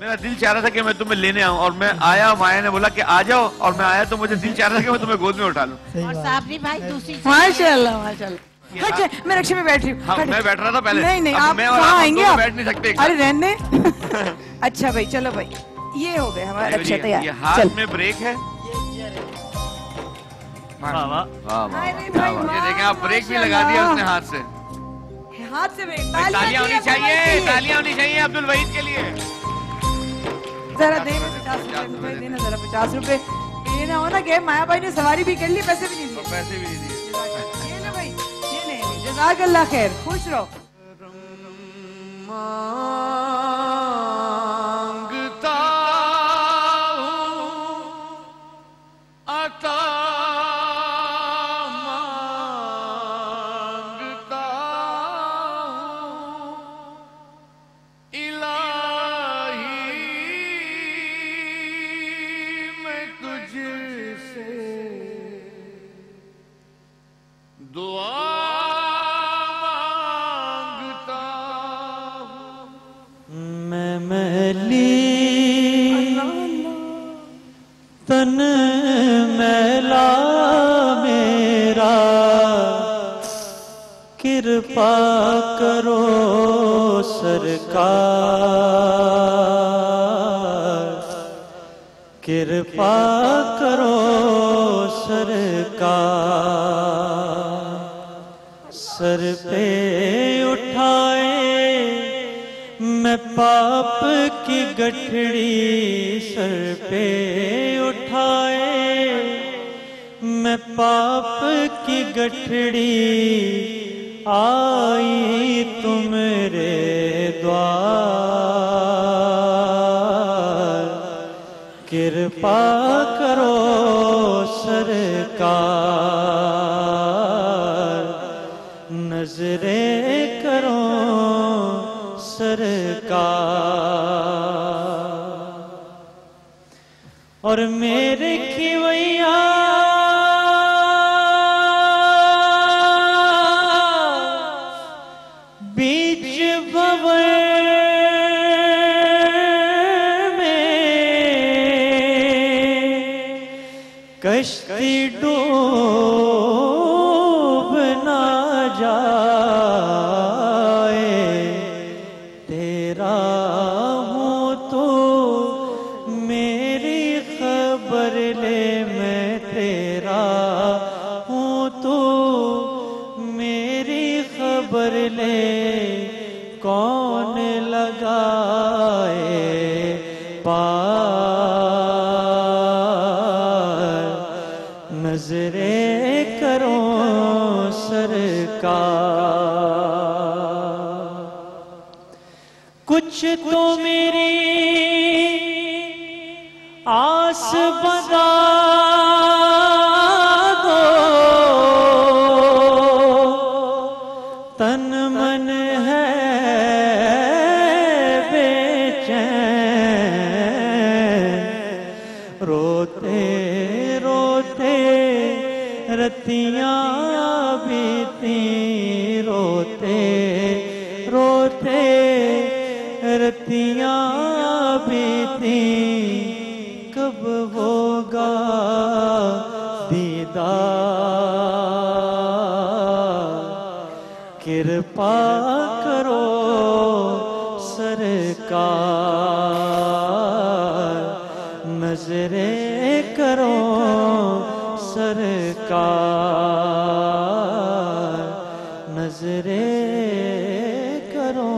میرا دل چاہ رہا تھا کہ میں تمہیں لینے آؤں اور میں آیا, مایا نے بولا کہ آ جاؤ اور میں آیا تو مجھے دل چاہ رہا تھا کہ میں تمہیں گود میں اٹھا لوں. اور صابری بھائی دوسری ماشاءاللہ ماشاءاللہ. اچھا میں رکشے میں بیٹھ رہی ہوں. میں بیٹھ رہا تھا پہلے. نہیں نہیں آپ میں اور کہاں آئیں گے آپ؟ بیٹھ نہیں سکتے. ارے رہنے. اچھا بھائی چلو بھائی یہ ہو گئے ہمارا رکشا تیار. یہ ہاتھ میں بریک ہے. یہ دیکھیں آپ بریک بھی لگا دیا اس نے ہاتھ سے. ہاتھ سے تالیاں ہونی چاہیے, تالیاں ہونی چاہیے عبد الوحید کے لیے. ذرا دے 50 روپے دینا, ذرا 50 روپے. یہ نہ ہونا کہ مایا بھائی نے سواری بھی کر لی, پیسے بھی نہیں دیے. پیسے بھی نہیں دیے. یہ لے بھائی, یہ لے. جزاک اللہ خیر, خوش رہو. تن میلا میرا کرپا کرو سرکار, کرپا کرو سرکار. سر پہ اٹھائے میں پاپ کی گٹھڑی, سر پہ اٹھائے میں پاپ کی گٹھڑی, آئی تمہارے دوار. کرپا کرو سرکار, نظریں کرو سرکار. اور میرے کھویا بیچ بھور میں کشتی ڈوب نہ جائے, تیرا ہوں تو میری خبر لے, میں تیرا ہوں تو میری خبر لے. کون لگائے پار, نظریں کرو سرکار. کچھ تو میری آس بدا دو, تن من ہے بے چین, روتے روتے رتیاں بیتی, روتے روتے رتیاں بیتی. کب ہوگا دیدار, کرپا کرو سرکار. نظریں کرو سرکار, نظریں کرو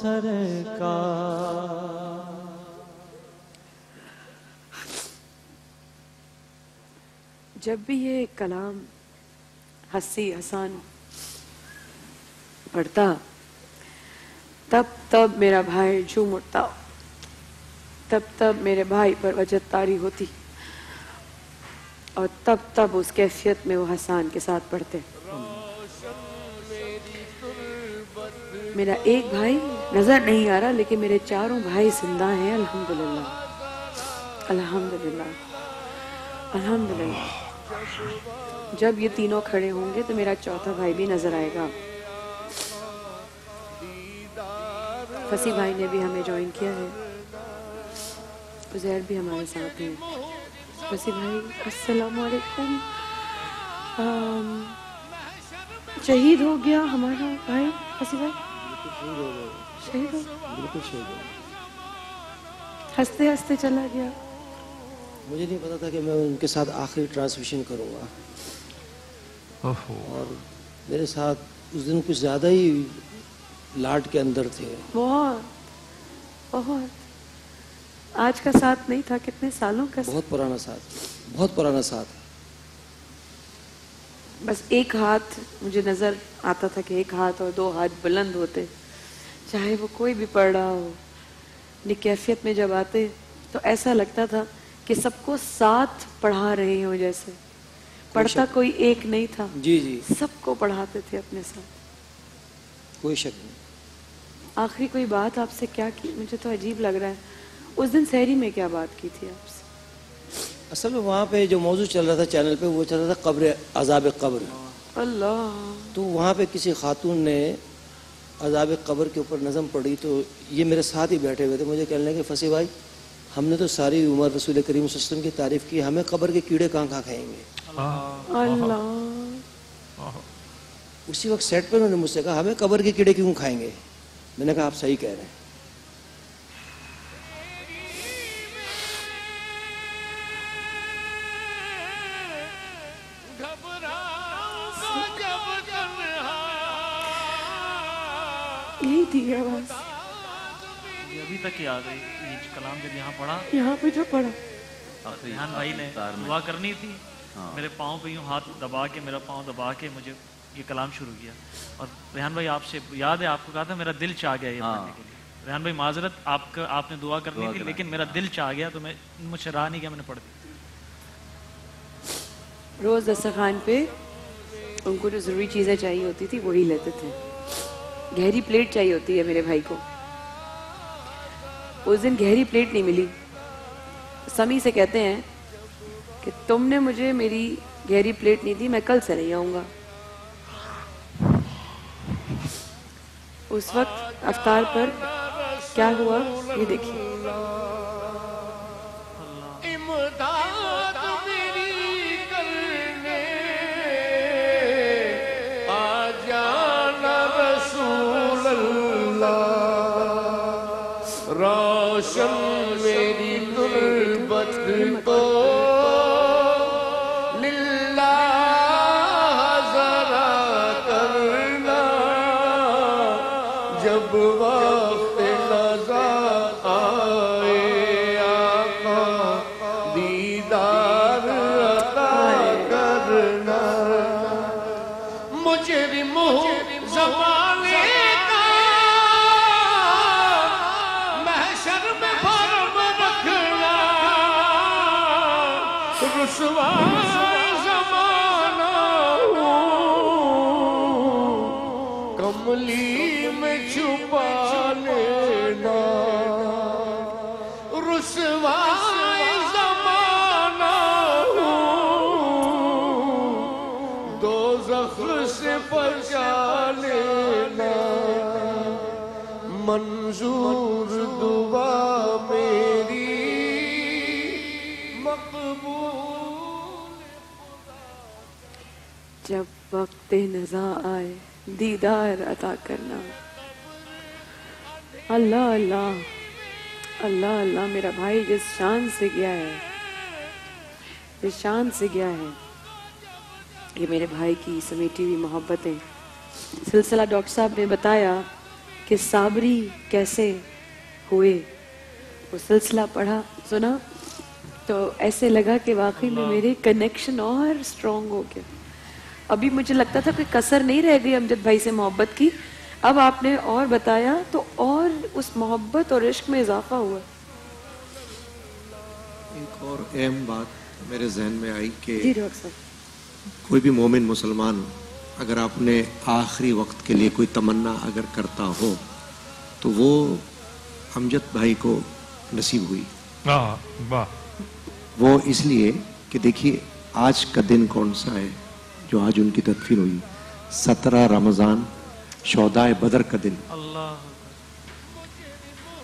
سرکار. جب بھی یہ کلام حسی حسان پڑھتا تب میرا بھائی جھوم اٹھتا, تب میرے بھائی پر وجد طاری ہوتی, اور تب اس کیفیت میں وہ حسان کے ساتھ پڑھتے. میرا ایک بھائی نظر نہیں آ رہا لیکن میرے چاروں بھائی زندہ ہیں, الحمدللہ الحمدللہ الحمدللہ. جب یہ تینوں کھڑے ہوں گے تو میرا چوتھا بھائی بھی نظر آئے گا. فصیح بھائی نے بھی ہمیں جوائن کیا ہے، عزیر بھی ہمارے ساتھ ہیں. فصیح بھائی السلام علیکم. شہید ہو گیا ہمارا بھائی فصیح بھائی، شہید ہو گیا، بالکل شہید ہو. ہنستے ہنستے چلا گیا. مجھے نہیں پتا تھا کہ میں ان کے ساتھ آخری ٹرانسمیشن کروں گا، اور میرے ساتھ اس دن کچھ زیادہ ہی لاڈ کے اندر تھے. بہت بہت. آج کا ساتھ نہیں تھا، کتنے سالوں کا. بہت پرانا ساتھ، بہت پرانا ساتھ. بس ایک ہاتھ مجھے نظر آتا تھا کہ ایک ہاتھ اور دو ہاتھ بلند ہوتے، چاہے وہ کوئی بھی پڑھ رہا ہو. کیفیت میں جب آتے تو ایسا لگتا تھا کہ سب کو ساتھ پڑھا رہے ہوں، جیسے پڑھتا کوئی ایک نہیں تھا. جی جی، سب کو پڑھاتے تھے اپنے ساتھ. کوئی شک نہیں. آخری کوئی بات آپ سے کیا کی؟ مجھے تو عجیب لگ رہا ہے. اس دن سحری میں کیا بات کی تھی آپ سے؟ اصل میں وہاں پہ جو موضوع چل رہا تھا چینل پہ، وہ چل رہا تھا قبر، عذاب قبر. اللہ. تو وہاں پہ کسی خاتون نے عذاب قبر کے اوپر نظم پڑھی، تو یہ میرے ساتھ ہی بیٹھے ہوئے تھے. مجھے کہنے لگے فصیح بھائی ہم نے تو ساری عمر رسول کریم صلی اللہ علیہ وسلم کی تعریف کی، ہمیں قبر کے کیڑے کہاں کھائیں گے. اللہ. اسی وقت سیٹ پہ انہوں نے مجھ سے کہا ہمیں قبر کے کیڑے کیوں کھائیں گے. میں نے کہا آپ صحیح کہہ رہے ہیں. یہی تھی آواز، یہ ابھی تک یاد ہے. یہ کلام جب یہاں پڑھا، یہاں پہ جو پڑھا، ریحان بھائی نے دعا کرنی تھی، میرے پاؤں پہ یوں ہاتھ دبا کے، میرا پاؤں دبا کے مجھے یہ کلام شروع کیا. اور ریحان بھائی آپ سے یاد ہے، آپ کو کہا تھا میرا دل چاہ گیا یہ پڑھنے کے لیے. ریحان بھائی معذرت، آپ نے دعا کرنی تھی، لیکن میرا دل چاہ گیا تو میں مجھ سے رہا نہیں کیا، میں نے پڑھ دی. روز دسترخوان پہ ان کو جو ضروری چیزیں چاہیے ہوتی تھی وہی لیتے تھے. گہری پلیٹ چاہیے ہوتی ہے میرے بھائی کو. اس دن گہری پلیٹ نہیں ملی. سمی سے کہتے ہیں کہ تم نے مجھے میری گہری پلیٹ نہیں دی، میں کل سے نہیں آؤں گا. اس وقت افطار پر کیا ہوا یہ دیکھیے. روشن میری غربت کو للہ ذرا کرنا، جب وقت لذا آئے آقا دیدار عطا کرنا. مجرم زمانے رسوا زمانہ کملی میں چھپا لینا. رسوا زمانہ دوزخ سے بچا لینا. منظور دعا میری جب وقت نزا آئے دیدار عطا کرنا. اللہ اللہ اللہ اللہ. میرا بھائی جس شان سے گیا ہے، جس شان سے گیا ہے، یہ میرے بھائی کی سمیٹی ہوئی محبتیں. سلسلہ ڈاکٹر صاحب نے بتایا کہ صابری کیسے ہوئے. وہ سلسلہ پڑھا، سنا تو ایسے لگا کہ واقعی میں میرے کنیکشن اور اسٹرانگ ہو گیا. ابھی مجھے لگتا تھا کہ کسر نہیں رہ گئی امجد بھائی سے محبت کی. اب آپ نے اور بتایا تو اور اس محبت اور عشق میں اضافہ ہوا. ایک اور اہم بات میرے ذہن میں آئی کہ جی ڈاکٹر صاحب، کوئی بھی مومن مسلمان اگر اپنے آخری وقت کے لیے کوئی تمنا اگر کرتا ہو تو وہ امجد بھائی کو نصیب ہوئی. وہ اس لیے کہ دیکھیے آج کا دن کون سا ہے جو آج ان کی تدفین ہوئی. 17 رمضان شہدائے بدر کا دن.